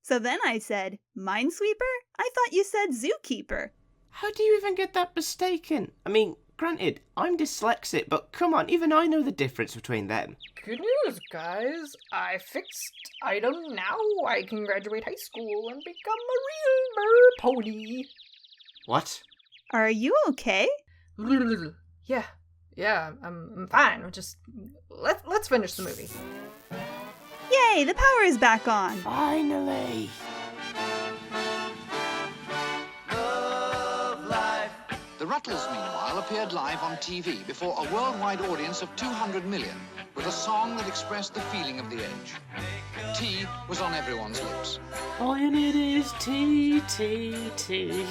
So then I said, Minesweeper? I thought you said Zookeeper. How do you even get that mistaken? I mean, granted, I'm dyslexic, but come on, even I know the difference between them. Good news, guys. I fixed item. Now I can graduate high school and become a real pony. What? Are you okay? Yeah, I'm fine. Let's finish the movie. Yay, the power is back on. Finally. The Rutles, meanwhile, appeared live on TV before a worldwide audience of 200 million with a song that expressed the feeling of the age. Tea was on everyone's lips. All you need is tea, tea, tea.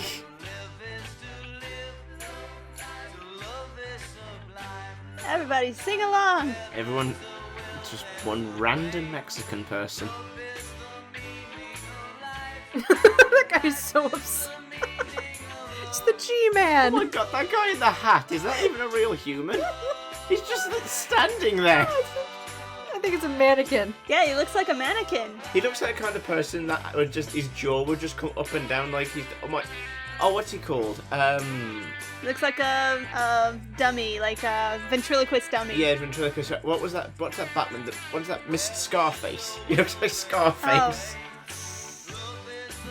Everybody sing along. Everyone, just one random Mexican person. That guy is so upset. It's the G-Man. Oh my god, that guy in the hat, is that even a real human? He's just standing there. I think it's a mannequin. Yeah, he looks like a mannequin. He looks like the kind of person that would just, his jaw would just come up and down like he's, what's he called? Looks like a dummy, like a ventriloquist dummy. Yeah, ventriloquist. What's that Batman? What is that? Mr. Scarface. He looks like Scarface. Oh.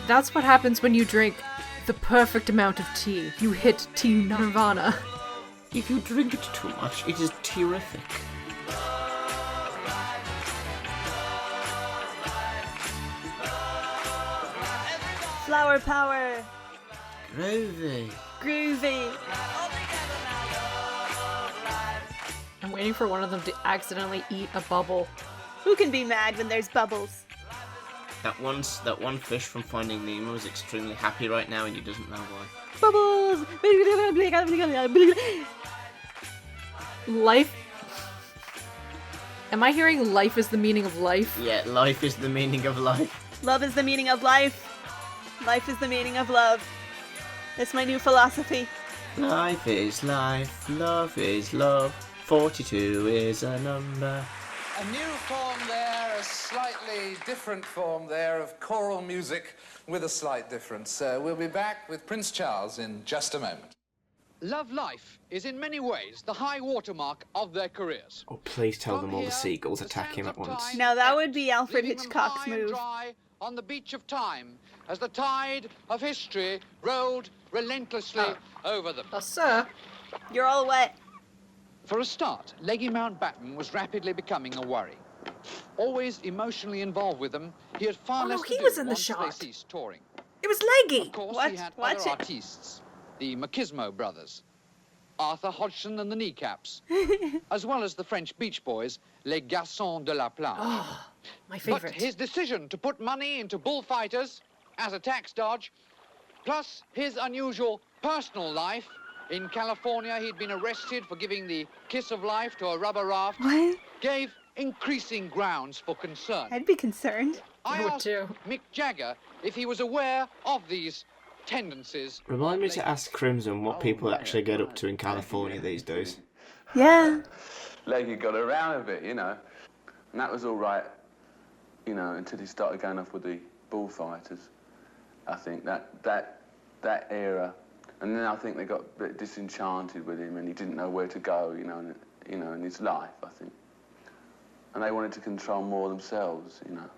That's what happens when you drink the perfect amount of tea. You hit tea nirvana. If you drink it too much, it is terrific. Flower power. Groovy. Groovy. I'm waiting for one of them to accidentally eat a bubble. Who can be mad when there's bubbles? That one fish from Finding Nemo is extremely happy right now and he doesn't know why. Bubbles! Life? Am I hearing life is the meaning of life? Yeah, life is the meaning of life. Love is the meaning of life. Life is the meaning of love. That's my new philosophy. Life is life, love is love, 42 is a number. A new form there, a slightly different form there of choral music with a slight difference. We'll be back with Prince Charles in just a moment. Love life is in many ways the high watermark of their careers. Oh, please tell them all the Here, seagulls the attack him sands at of once. time Now that would be Alfred leaving them Hitchcock's high and move. dry on the beach of time as the tide of history rolled relentlessly over them. Sir. You're all wet. For a start, Leggy Mountbatten was rapidly becoming a worry. Always emotionally involved with them, he had far Oh, no, less to he do was in the once shot. they ceased touring. It was Leggy. Of course, What? he had Watch other it. artistes, the Machismo brothers, Arthur Hodgson and the Kneecaps, as well as the French Beach Boys, Les Garçons de la Plage. Oh, my But favorite. his decision to put money into bullfighters as a tax dodge, plus his unusual personal life. In California, he'd been arrested for giving the kiss of life to a rubber raft. What? Gave increasing grounds for concern. I'd be concerned. I I would asked too. Mick Jagger if he was aware of these tendencies. Remind me to ask Crimson what people actually get up to in California these days. Yeah. Leggy got around a bit, you know. And that was all right, you know, until he started going off with the bullfighters. I think that era. And then I think they got a bit disenchanted with him and he didn't know where to go, you know, in his life, I think. And they wanted to control more themselves, you know.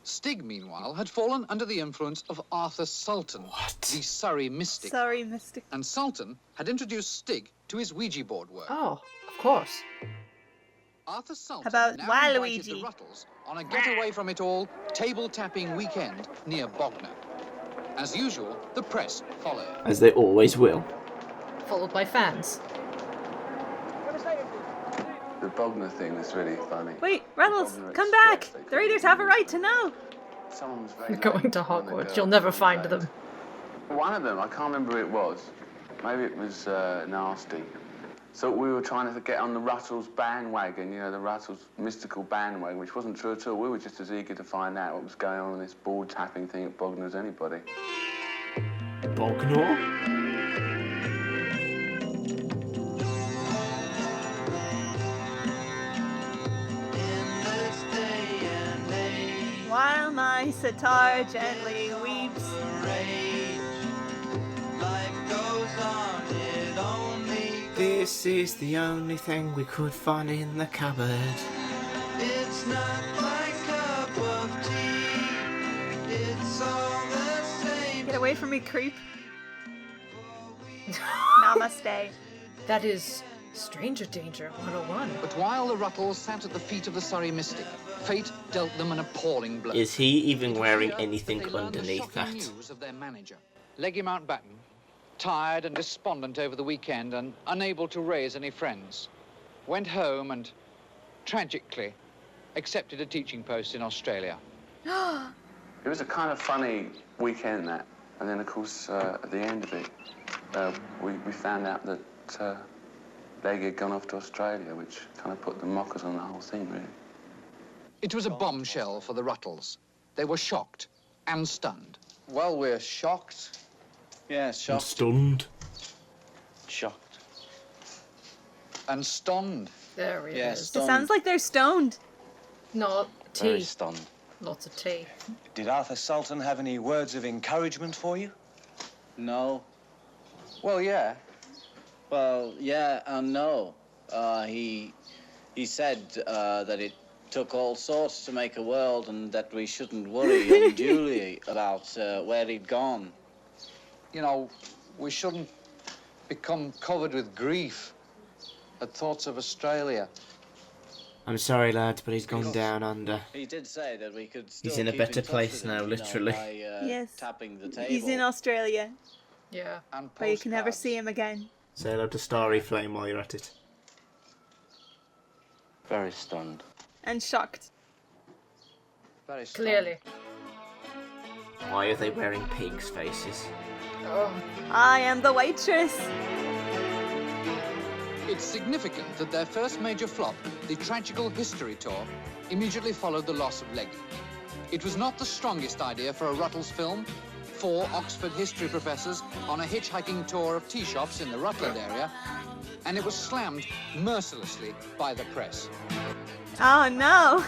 Stig, meanwhile, had fallen under the influence of Arthur Sultan, the Surrey mystic. Sorry, Mystic. And Sultan had introduced Stig to his Ouija board work. Oh, of course. Arthur Sultan How about now Waluigi? invited the Rutles on a getaway-from-it-all table-tapping weekend near Bognor. As usual, the press followed. As they always will. Followed by fans. The Bognor thing is really funny. Wait, Rutles, Bognor come Express, back! they The call readers it. have a right to know. Someone was very Going late to on the Hogwarts, girl you'll never was find late. them. One of them, I can't remember who it was. Maybe it was Nasty. So we were trying to get on the Rutles bandwagon, you know, the Rutles mystical bandwagon, which wasn't true at all. We were just as eager to find out what was going on in this board tapping thing at Bognor as anybody. Bognor? While my sitar gently weeps. This is the only thing we could find in the cupboard. It's not my cup of tea. It's all the same. Get away from me, creep. Namaste. That is Stranger Danger 101. But while the Rutles sat at the feet of the Surrey mystic, fate dealt them an appalling blow. Is he even wearing anything They learned the underneath shocking that? news of their manager. Leggy Mountbatten, tired and despondent over the weekend and unable to raise any friends, went home and, tragically, accepted a teaching post in Australia. It was a kind of funny weekend, that. And then, of course, at the end of it, we found out that Leggy had gone off to Australia, which kind of put the mockers on the whole thing, really. It was a bombshell for the Rutles. They were shocked and stunned. Well, we're shocked. Yeah, I'm shocked. stunned. Shocked. And stunned. There he Yeah, is. It stunned. sounds like they're stoned. No, Very tea. stunned. Lots of tea. Did Arthur Sultan have any words of encouragement for you? No. Well, yeah. Well, yeah and no. He said that it took all sorts to make a world and that we shouldn't worry unduly about where he'd gone. You know, we shouldn't become covered with grief at thoughts of Australia. I'm sorry, lads, but he's gone down under. He did say that we could still He's in a keep better touch place with him, now, you know, literally. by, Yes. tapping the table. He's in Australia, Yeah. And where you can never postcards. see him again. Say hello to Starry Flame while you're at it. Very stunned. And shocked. Very stunned. Clearly. Why are they wearing pigs' faces? Oh. I am the waitress. It's significant that their first major flop, the Tragical History Tour, immediately followed the loss of Leggy. It was not the strongest idea for a Rutles film. 4 Oxford history professors on a hitchhiking tour of tea shops in the Rutland area, and it was slammed mercilessly by the press. Oh no.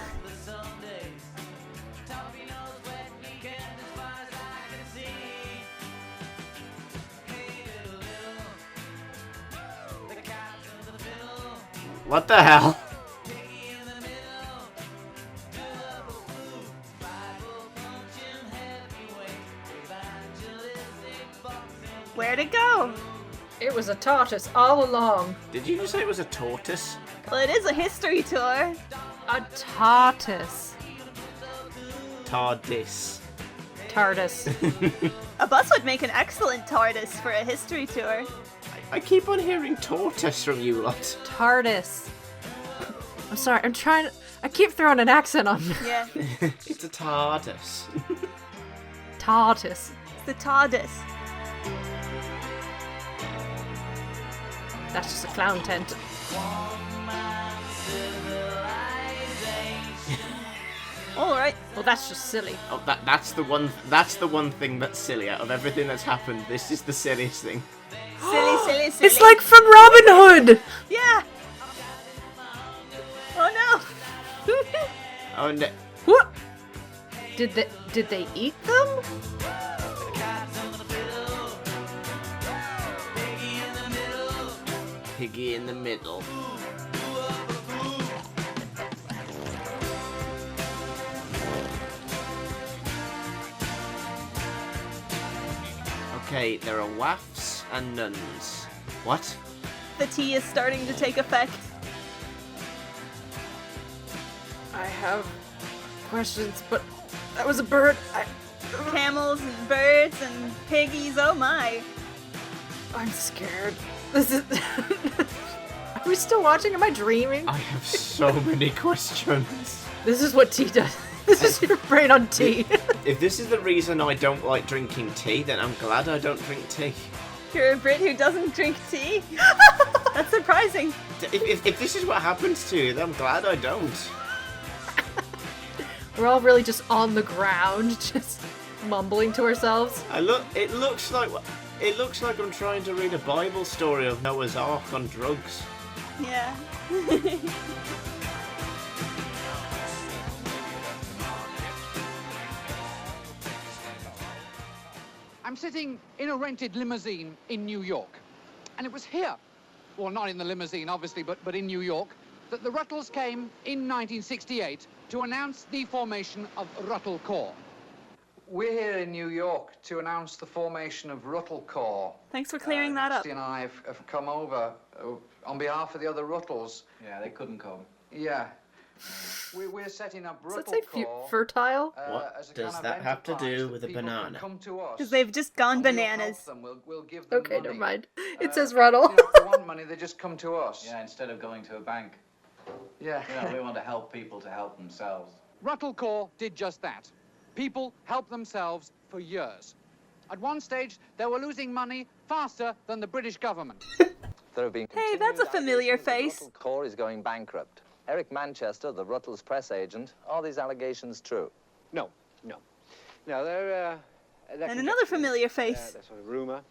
What the hell? Where'd it go? It was a tortoise all along. Did you just say it was a tortoise? Well, it is a history tour. A tortoise. TARDIS. TARDIS. A bus would make an excellent TARDIS for a history tour. I keep on hearing tortoise from you lot. TARDIS. I'm sorry, I keep throwing an accent on Yeah, It's a TARDIS. tortoise. it's the TARDIS. That's just a clown tent. All right. Well, that's just silly. Oh, that's the one thing that's silly. Out of everything that's happened, this is the silliest thing. Silly, silly, silly. It's like from Robin Hood! Yeah. Oh no. Oh no. What? Did they eat them? Piggy in the middle. Okay, there are wafts and nuns. What? The tea is starting to take effect. I have questions, but that was a bird. Camels and birds and piggies. Oh my. I'm scared. This is. Are we still watching? Am I dreaming? I have so many questions. This is what tea does. This is your brain on tea. If this is the reason I don't like drinking tea, then I'm glad I don't drink tea. You're a Brit who doesn't drink tea? That's surprising. If this is what happens to you, then I'm glad I don't. We're all really just on the ground, just mumbling to ourselves. It looks like I'm trying to read a Bible story of Noah's Ark on drugs. Yeah. I'm sitting in a rented limousine in New York. And it was here, well, not in the limousine, obviously, but in New York, that the Rutles came in 1968 to announce the formation of Rutle Core. We're here in New York to announce the formation of Rutle Core. Thanks for clearing that up. Nasty and I have come over on behalf of the other Rutles. Yeah, they couldn't come. Yeah. We're setting up Does that Rutle say Core. fertile? What as a does kind of that have to enterprise do that with a people can banana? come to us, Because they've just gone and we'll help bananas. them. We'll give them Okay, money. never mind. It says Rutle. You know, if they want money, they just come to us. Yeah, instead of going to a bank. Yeah. You know, we want to help people to help themselves. Rutle Core did just that. People helped themselves for years. At one stage, they were losing money faster than the British government. There have been Hey, that's a continued familiar allegations that face. Rutle Core is going bankrupt. Eric Manchester, the Rutles press agent, are these allegations true? No. They're And another familiar face. They're sort of rumour.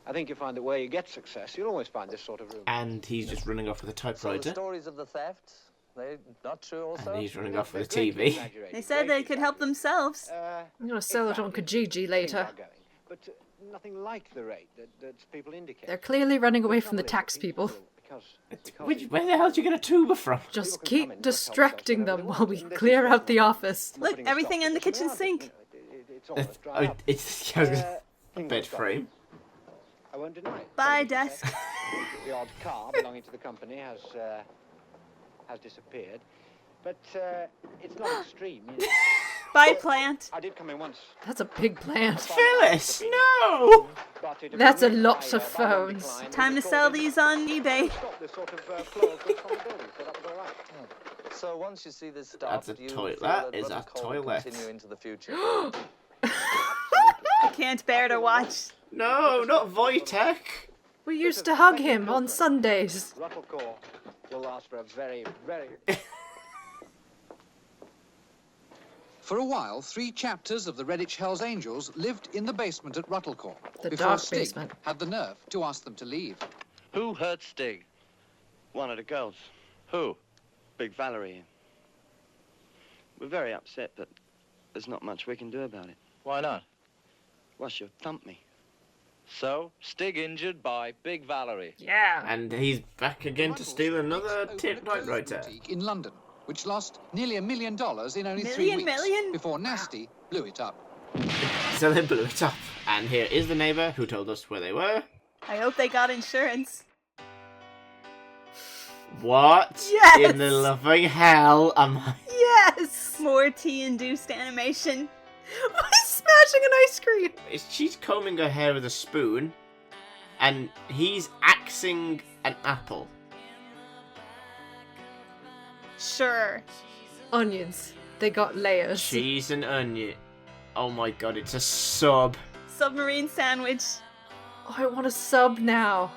I think you find that where you get success, you'll always find this sort of rumour. And he's just running off with a So the typewriter. stories of the theft, they're not true also? And he's running off with a They're greatly TV. exaggerated, They said they greatly could help themselves. exaggerated. I'm going to sell it on Kijiji Things later. are going, but nothing like the rate that people indicate. They're clearly running away from the tax people. Where the hell did you get a tuber from? Just keep distracting them while we clear out the office. Look, everything in the kitchen sink. It's a bed frame. I won't deny it. Bye, desk. The odd car belonging to the company has disappeared, but it's not extreme. You know. Bye, plant. I did come in once. That's a big plant. Phyllis, no! But it That's a appeared lot higher of by one phones. decline Time to was sell recorded these on eBay. stop this sort of flow of goods from the building, so that was all right. So once you see this stuff, That's a do you toilet. feel That that is a Rutle Core will toilet. continue into the future? I can't bear to watch. No, not Wojtek. We used to hug him on Sundays. Rutle Core will last for a very, very... For a while, 3 chapters of the Redditch Hells Angels lived in the basement at Rutle Core The before dark Stig basement. had the nerve to ask them to leave. Who hurt Stig? One of the girls. Who? Big Valerie. We're very upset, but there's not much we can do about it. Why not? Well, she'll thump me. So, Stig injured by Big Valerie. Yeah. And he's back again to steal another Opened a tip clothes typewriter. boutique in London, which lost nearly $1 million in only 3 Million, weeks million? before Nasty blew it up. So they blew it up. And here is the neighbour who told us where they were. I hope they got insurance. What Yes! in the loving hell am I? Yes! More tea-induced animation. He's smashing an ice cream. She's combing her hair with a spoon, and he's axing an apple. Sure. Onions. They got layers. Cheese and onion. Oh my god, it's a sub. Submarine sandwich. Oh, I want a sub now.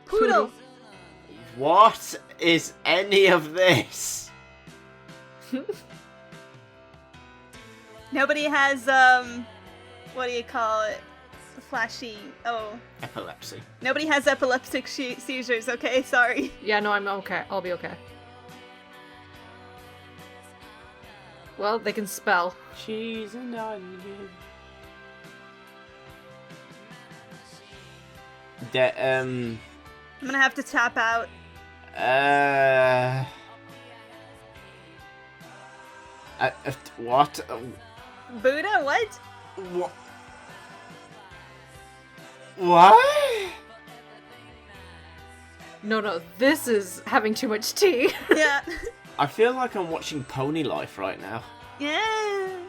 Poodle. What is any of this? Nobody has, what do you call it? Flashy. Oh. Epilepsy. Nobody has epileptic seizures, okay? Sorry. Yeah, no, I'm okay. I'll be okay. Well, they can spell. Cheese and onion. I'm gonna have to tap out. What? Buddha, what? What? What? No, this is having too much tea. Yeah. I feel like I'm watching Pony Life right now. Yeah.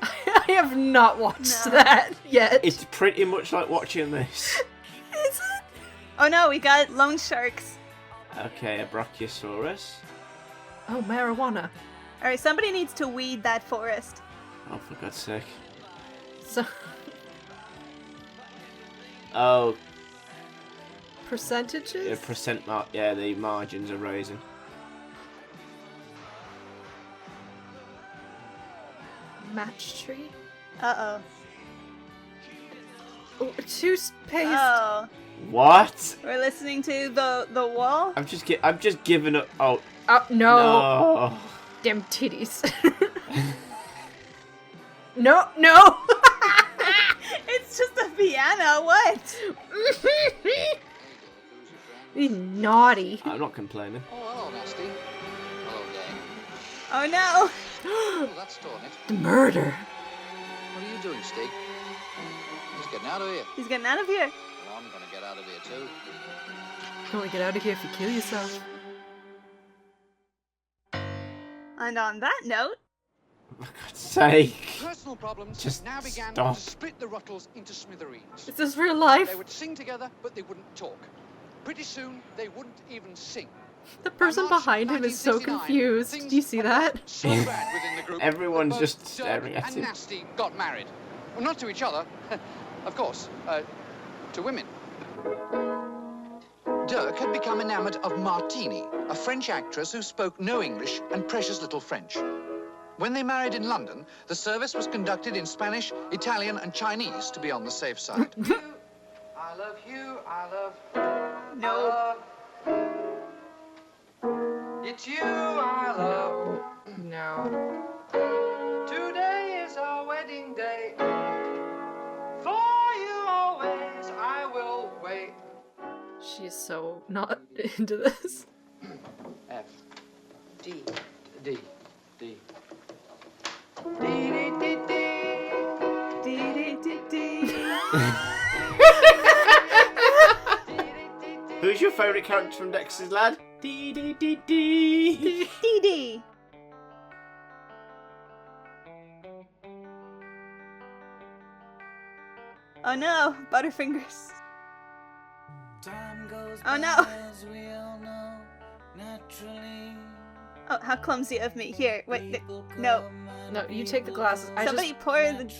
I have not watched No. that yet. It's pretty much like watching this. Is it? Oh no, we got loan sharks. Okay, a Brachiosaurus. Oh, marijuana. Alright, somebody needs to weed that forest. Oh, for God's sake. So, Oh, percentages? yeah, the margins are raising. Match tree? Uh-oh. Oh, toothpaste. Oh. What? We're listening to the wall? I'm just giving up. Oh, Oh, no. no. Damn titties. No, no! It's just a piano, what? He's naughty. I'm not complaining. Oh, hello, Nasty. Hello, gang. Oh no! Oh, that's torn it. The murder. What are you doing, Stig? He's getting out of here. He's getting out of here. Well, I'm gonna get out of here, too. You can only get out of here if you kill yourself. And on that note, For God's sake. Personal problems Just now began stop. to split the Rutles into smithereens. Is this real life? They would sing together, but they wouldn't talk. Pretty soon, they wouldn't even sing. The person By March behind him is so 1969, confused. things Do you see that? So bad within the group Everyone's that just both staring Dirk at and him. Nasty got married. Well, not to each other, of course, to women. Dirk had become enamored of Martini, a French actress who spoke no English and precious little French. When they married in London, the service was conducted in Spanish, Italian, and Chinese to be on the safe side. I love you, I love no. It's you I love. No. Today is our wedding day. For you always I will wait. She's so not into this. F. D. D. D. Dee dee dee dee. Dee dee dee dee. Who's your favourite character from Dexter's Lad? Dee dee dee dee. Dee dee. Oh no, Butterfingers. Oh no. Oh, how clumsy of me. Here, wait, no. No, you take the glasses. Somebody pour the...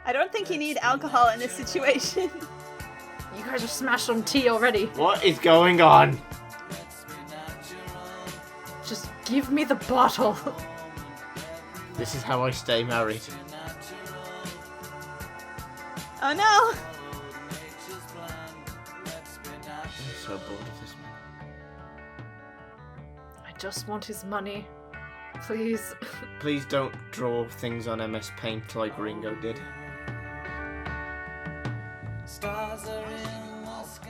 I don't think you need alcohol in this situation. You guys are smashed on tea already. What is going on? Just give me the bottle. This is how I stay married. Oh no! I'm so bored of this man. I just want his money. Please. Please don't draw things on MS Paint like Ringo did.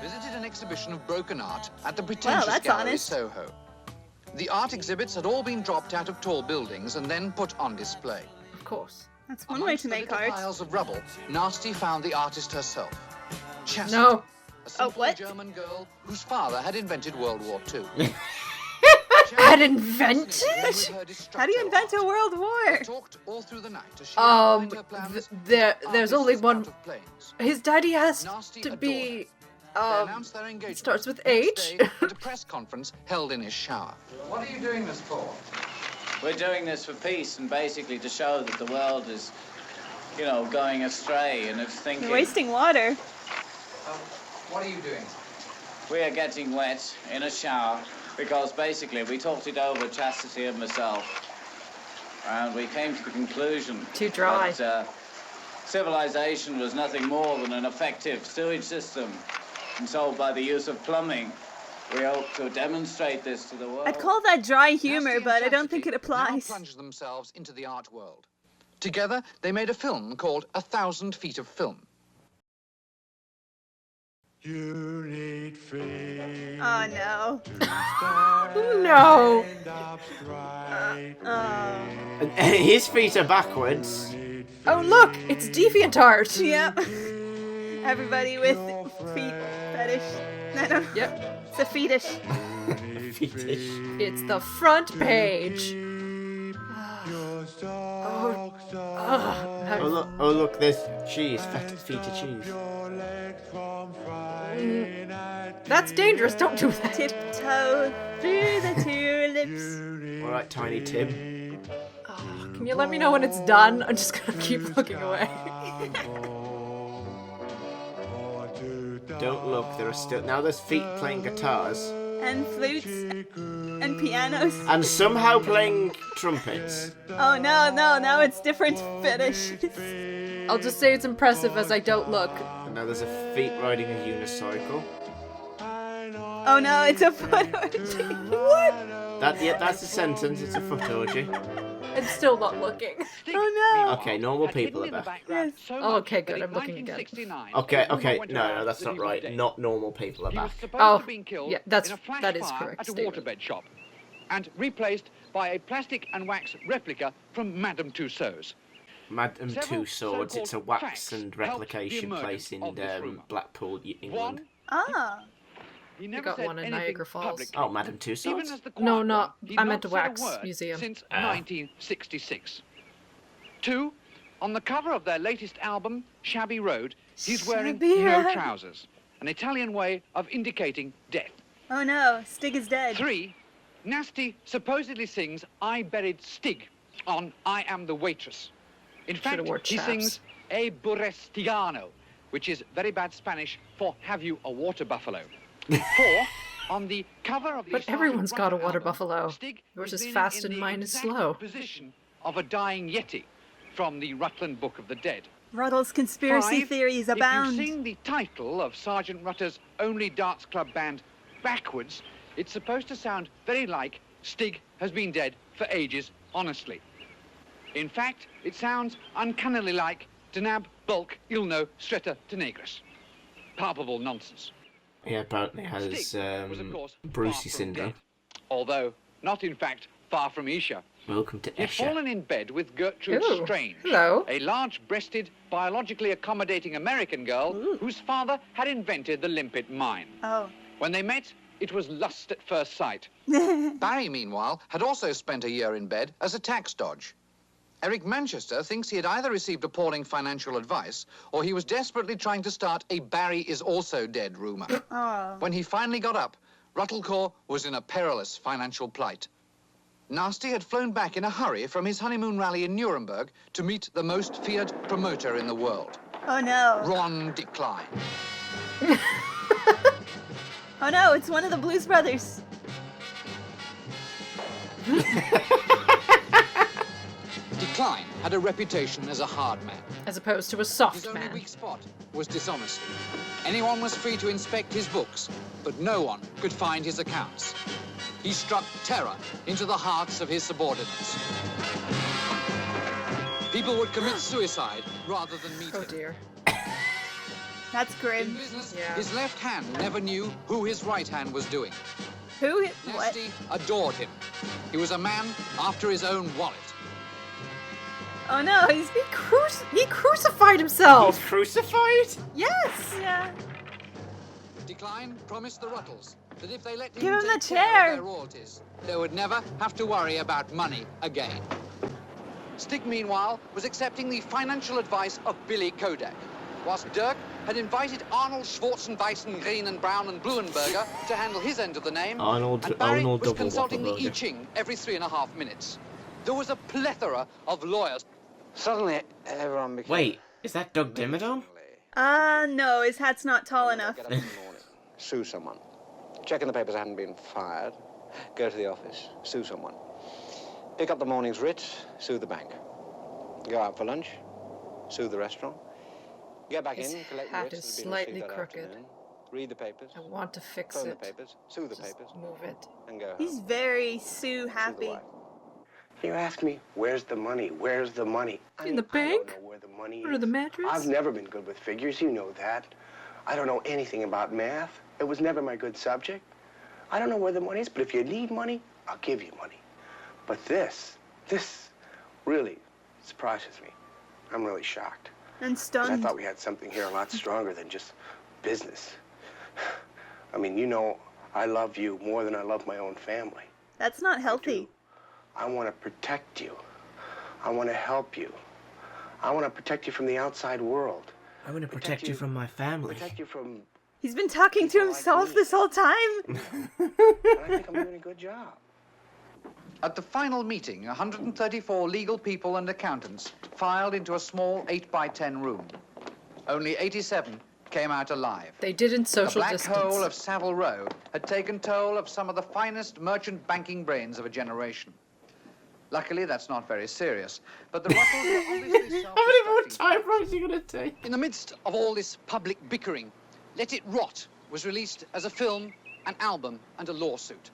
Visited an exhibition of broken art at the pretentious that's gallery honest. Soho. The art exhibits had all been dropped out of tall buildings and then put on display. Of course. That's one way to make art. Piles of rubble, Nasty found the artist herself. Chastity, No. a simple what? German girl whose father had invented World War II. Had invented? How do you invent a world war? Talked all through the night as she outlined her plans. There's only Artists one. out of planes. His daddy has Nasty to adored be. They announced their engagement Starts with next H. day at a press conference held in his shower. What are you doing this for? We're doing this for peace and basically to show that the world is, you know, going astray and it's thinking. You're wasting water. What are you doing? We are getting wet in a shower because basically we talked it over, Chastity and myself, and we came to the conclusion Too dry. that civilization was nothing more than an effective sewage system. And so by the use of plumbing, we hope to demonstrate this to the world. I'd call that dry humor, Nasty but and I don't think it Chastity now applies. plunged themselves into the art world. Together, they made a film called 1,000 Feet of Film. You need faith. Oh no. No. And his feet are backwards. Oh look, it's DeviantArt. Yep. Everybody with feet fetish. No. Yep. It's a fetish. Fetish. It's the front page. Oh look, there's cheese, feet of cheese. That's dangerous. Don't do that. Tiptoe through the tulips. All right, Tiny Tim. Can you let me know when it's done? I'm just gonna keep looking away. Don't look. There are still now. There's feet playing guitars And flutes. And pianos. and somehow playing trumpets. Oh no, now it's different fetish. I'll just say it's impressive as I don't look. And now there's a feet riding a unicycle. Oh no, it's a foot orgy. What? That's the sentence. It's a foot orgy. I'm still not looking. Oh no. Okay, normal people are back. Yes. Oh, okay, good. I'm looking again. Okay, no, that's not right. Not normal people are back. Oh, been killed yeah, that is fire correct at a statement. waterbed shop and replaced by a plastic and wax replica from Madame Tussauds. Madame Several Tussauds, it's a so-called wax facts and helped the replication emergence place in of this rumour. Blackpool, England. One, Ah. he We never got said one in anything Niagara Falls. publicly. Oh, Madame Even Tussauds? as the No, quiet not. one, he'd I not meant the said a wax word museum. since Ah. 1966. 2, on the cover of their latest album, Shabby Road, he's wearing Shabby no Road. trousers, an Italian way of indicating death. Oh no, Stig is dead. 3, Nasty supposedly sings I Buried Stig on I Am the Waitress. In fact, Should've wore he chaps. sings E Burestigano, which is very bad Spanish for Have You a Water Buffalo. 4, on the cover of the But Sergeant everyone's got a Rutter water album, buffalo. Stig Yours is leaning fast in and the mine is exact slow. position of a dying yeti from the Rutland Book of the Dead. Rutles conspiracy 5, theories If abound. you sing the title of Sergeant Rutter's only darts club band backwards, it's supposed to sound very like Stig has been dead for ages, honestly. In fact, it sounds uncannily like Denab Bulk Ilno Stretta Tenegris. Palpable nonsense. Yeah, apparently has Stig was, of course, Brucey far from syndrome. dead, although not in fact far from Isha. Welcome to He'd Esher. fallen in bed with Gertrude Ooh, Strange, hello. a large-breasted, biologically accommodating American girl whose father had invented the limpet mine. Oh. When they met, it was lust at first sight. Barry, meanwhile, had also spent a year in bed as a tax dodge. Eric Manchester thinks he had either received appalling financial advice or he was desperately trying to start a Barry is also dead rumor. Oh. When he finally got up, Rutle Core was in a perilous financial plight. Nasty had flown back in a hurry from his honeymoon rally in Nuremberg to meet the most feared promoter in the world, Oh no. Ron Decline. Oh no, it's one of the Blues Brothers. Decline had a reputation as a hard man. As opposed to a His soft only man. weak spot was dishonesty. Anyone was free to inspect his books, but no one could find his accounts. He struck terror into the hearts of his subordinates. People would commit suicide rather than meet him. Oh dear. That's In grim. business, Yeah. his left hand never knew who his right hand was doing. Who? What? Nasty adored him. He was a man after his own wallet. Oh no, He crucified himself! He's crucified? Yes! Yeah. Decline promised the Rutles that if they let him Give him take the care chair. of their royalties, they would never have to worry about money again. Stig, meanwhile, was accepting the financial advice of Billy Kodak, whilst Dirk had invited Arnold Schwarzenweissen, Green and Brown and Bluenberger to handle his end of the name, Arnold and Barry was double consulting the I Whopperburger. Ching every 3.5 minutes. There was a plethora of lawyers. Suddenly, everyone became... Wait, is that Doug Dimmadome? No, his hat's not tall enough. Get up in the morning, sue someone. Check in the papers I hadn't been fired. Go to the office, sue someone. Pick up the morning's writ, sue the bank. Go out for lunch, sue the restaurant. Get back His in, collect hat the is writs that had been slightly received that crooked. afternoon. Read the papers, I want to fix phone the it. papers, sue the Just papers, move it. and go home. He's very Sue Sue the happy. wife. You ask me, where's the money? Where's the money? In the bank? I don't know where the money Under is. the mattress? I've never been good with figures, you know that. I don't know anything about math. It was never my good subject. I don't know where the money is, but if you need money, I'll give you money. But this really surprises me. I'm really shocked. And 'Cause I stunned. thought we had something here a lot stronger than just business. I mean, you know, I love you more than I love my own family. That's not healthy. I want to protect you. I want to help you. I want to protect you from the outside world. I want to protect you from my family. Protect you from... He's been talking to himself this whole time. And I think I'm doing a good job. At the final meeting, 134 legal people and accountants filed into a small 8x10 room. Only 87 came out alive. They didn't The social black distance. hole of Savile Row had taken toll of some of the finest merchant banking brains of a generation. Luckily, that's not very serious, but the Ruttles were obviously How many more self-destructing. typewriters are you going to take? In the midst of all this public bickering, Let It Rot was released as a film, an album, and a lawsuit.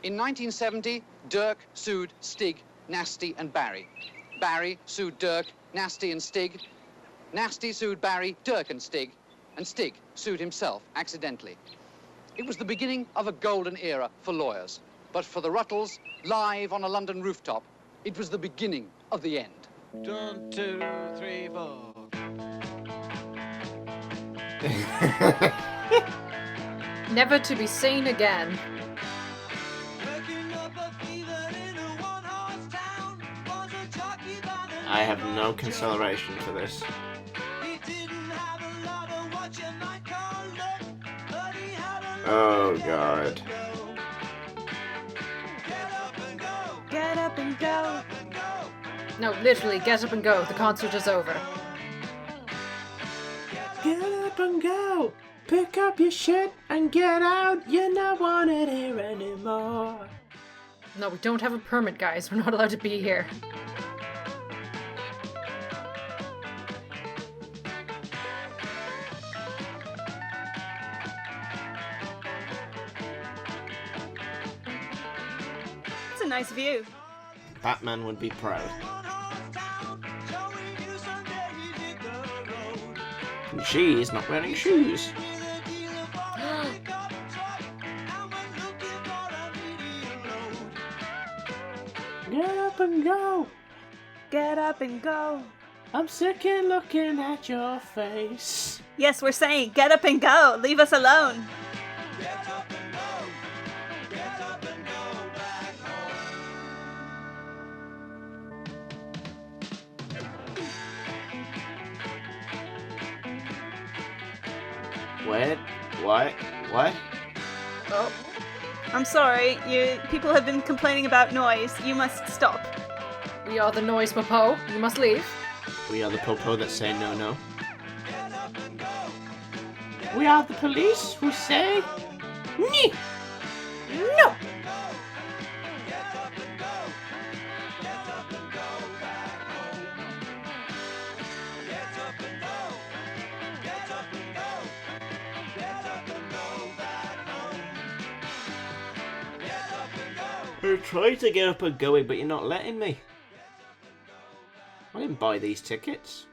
In 1970, Dirk sued Stig Nasty, and Barry. Barry sued Dirk, Nasty, and Stig. Nasty sued Barry, Dirk, and Stig sued himself accidentally. It was the beginning of a golden era for lawyers. But for the Rutles, live on a London rooftop, it was the beginning of the end. 1, 2, 3, 4. Never to be seen again. I have no consideration for this. Oh god. Get up and go. No, literally, get up and go. The concert is over. Get up and go. Pick up your shit and get out. You're not wanted here anymore. No, we don't have a permit, guys. We're not allowed to be here. It's a nice view. Batman would be proud. And she is not wearing shoes. Get up and go. Get up and go. I'm sick of looking at your face. Yes, we're saying get up and go. Leave us alone. Wait, what? Oh. I'm sorry, people have been complaining about noise. You must stop. We are the noise popo. You must leave. We are the popo that say no, no. We are the police who say nee. No. I'm trying to get up and going, but you're not letting me. I didn't buy these tickets.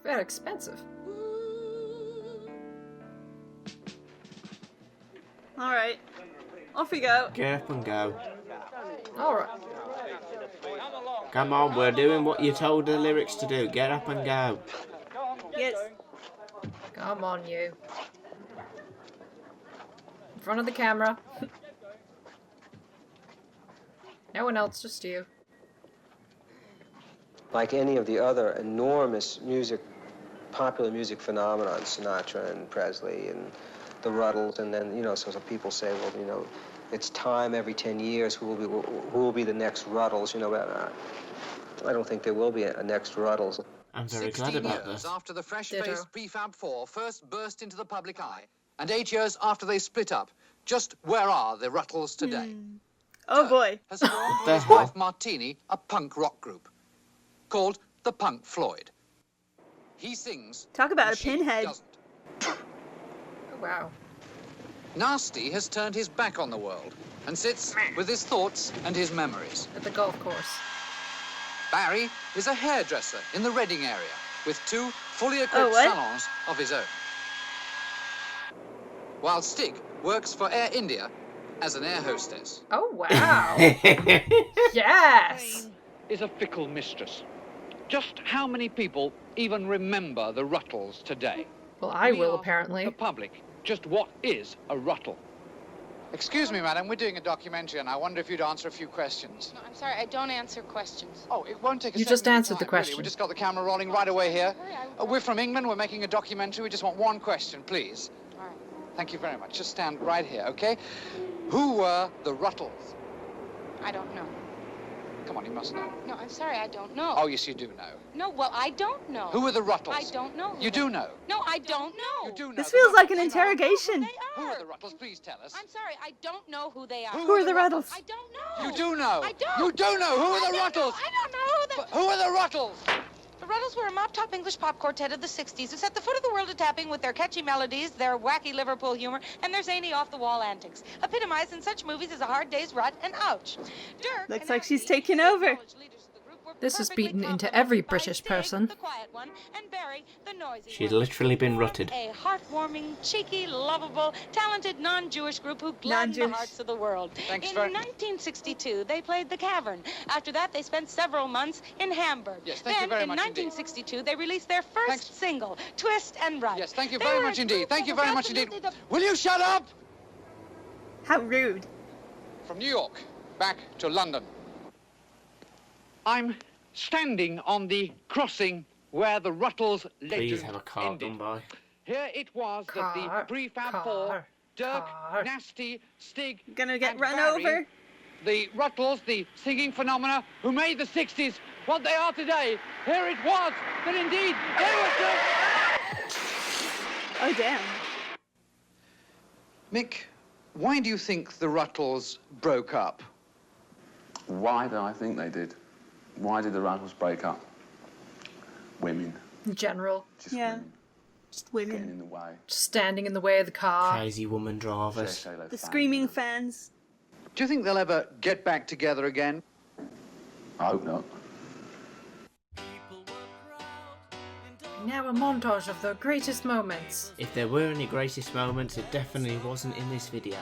Very expensive. Alright. Off we go. Get up and go. Alright. Come on, we're doing what you told the lyrics to do. Get up and go. Yes. Come on, you. In front of the camera. No one else, just you. Like any of the other enormous popular music phenomenon, Sinatra and Presley and the Rutles, and then, so people say, well, it's time every 10 years, who will be the next Rutles, I don't think there will be a next Rutles. I'm very glad about this. After the fresh-faced Prefab Four first burst into the public eye, and 8 years after they split up, just where are the Rutles today? Oh boy. Has formed with his wife Martini a punk rock group called the Punk Floyd. He sings. Talk about and a she pinhead. doesn't. Oh, wow. Nasty has turned his back on the world and sits with his thoughts and his memories. At the golf course. Barry is a hairdresser in the Reading area with 2 fully equipped salons of his own. While Stig works for Air India as an air hostess. Oh, wow. Yes. Is a fickle mistress. Just how many people even remember the Rutles today? Well, I will, apparently. The public. Just what is a Rutle? Excuse me, madam, we're doing a documentary, and I wonder if you'd answer a few questions. No, I'm sorry, I don't answer questions. Oh, it won't take a You just answered the time, question. Really. We just got the camera rolling right away here. We're from England, we're making a documentary. We just want one question, please. All right. Thank you very much. Just stand right here, okay? Who were the Rutles? I don't know. Come on, you must know. No, I'm sorry, I don't know. Oh, yes, you do know. No, well, I don't know. Who are the Rutles? I don't know. You do know. No, I don't know. You do know. This feels like an interrogation. Who are the Rutles? Please tell us. I'm sorry, I don't know who they are. Who are the Rutles? I don't know. You do know. I don't. You do know. Who are the Rutles? I don't know who Who are the Rutles? The Rutles were a mop-top English pop quartet of the 60s who set the foot of the world a tapping with their catchy melodies, their wacky Liverpool humor, and their zany off-the-wall antics, epitomized in such movies as A Hard Day's Rut and Ouch. Dirk Looks like she's taking over. This is beaten into every British person. the quiet one, and Barry, the noisy She's one. literally been rutted. A heartwarming, cheeky, lovable, talented non-Jewish group who gladdened the Non-Jewish. hearts of the world. Thanks In very- 1962, they played The Cavern. After that, they spent several months in Hamburg. Yes, thank you then, very in much indeed. 1962, they released their first Thanks. single, Twist and Run. Yes, thank you They very were much a indeed. group Thank that you was very much indeed. absolutely the- Will you shut up? How rude. From New York, back to London. I'm standing on the crossing where the Rutles Please legend have a car ended. done by. Here it was that the prefab four, Dirk, Nasty, Stig, Gonna get and run Barry, over. the Rutles, the singing phenomena who made the 60s what they are today. Here it was that indeed they were still... Oh, damn. Mick, why do you think the Rutles broke up? Why do I think they did? Why did the Rutles break up? Women. In general. Just Yeah. women. Just women. Getting in the way. Standing in the way of the car. Crazy woman drivers. The screaming fans. Do you think they'll ever get back together again? I hope not. Now a montage of the greatest moments. If there were any greatest moments, it definitely wasn't in this video.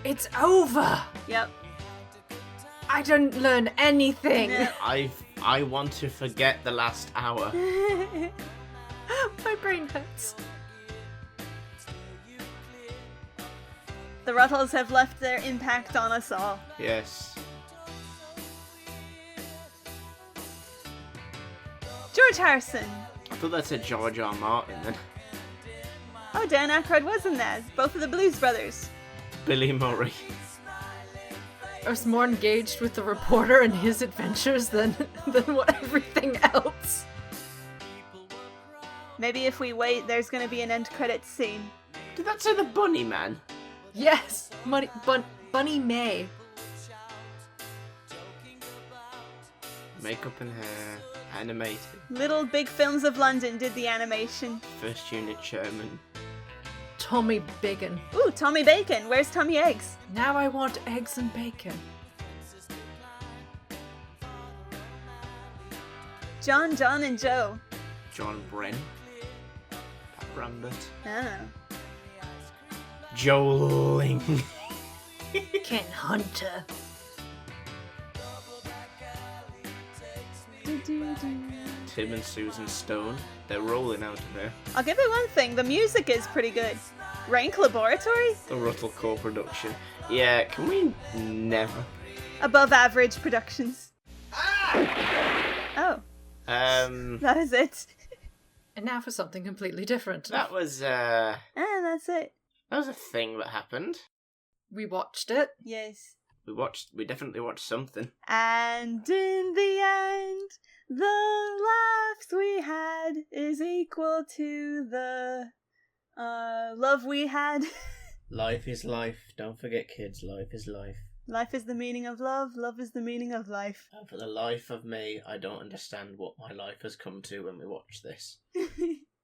It's over! Yep. I didn't learn anything. I want to forget the last hour. My brain hurts. The Rutles have left their impact on us all. Yes. George Harrison. I thought that said George R. Martin then. Oh, Dan Aykroyd was in that. Both of the Blues Brothers. Billy Murray. I was more engaged with the reporter and his adventures than what everything else. Maybe if we wait, there's gonna be an end credits scene. Did that say the Bunny Man? Yes! Bunny May. Makeup and hair. Animated. Little Big Films of London did the animation. First unit chairman. Tommy Bacon. Ooh, Tommy Bacon. Where's Tommy Eggs? Now I want eggs and bacon. John, and Joe. John Bren. Pat Rambert. Oh. Joling. Ken Hunter. Tim and Susan Stone. They're rolling out of there. I'll give it one thing. The music is pretty good. Rank Laboratory? The Rutle Core production. Yeah, can we never? Above average productions. Oh. That is it. And now for something completely different. That was, And that's it. That was a thing that happened. We watched it. Yes. We definitely watched something. And in the end, the laughs we had is equal to the love we had. Life is life. Don't forget, kids. Life is life. Life is the meaning of love. Love is the meaning of life. And for the life of me, I don't understand what my life has come to when we watch this.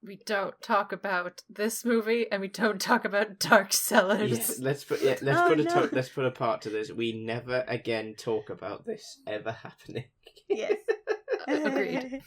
We don't talk about this movie, and we don't talk about Dark Cellars. Yes, let's put a part to this. We never again talk about this ever happening. Yes. Agreed.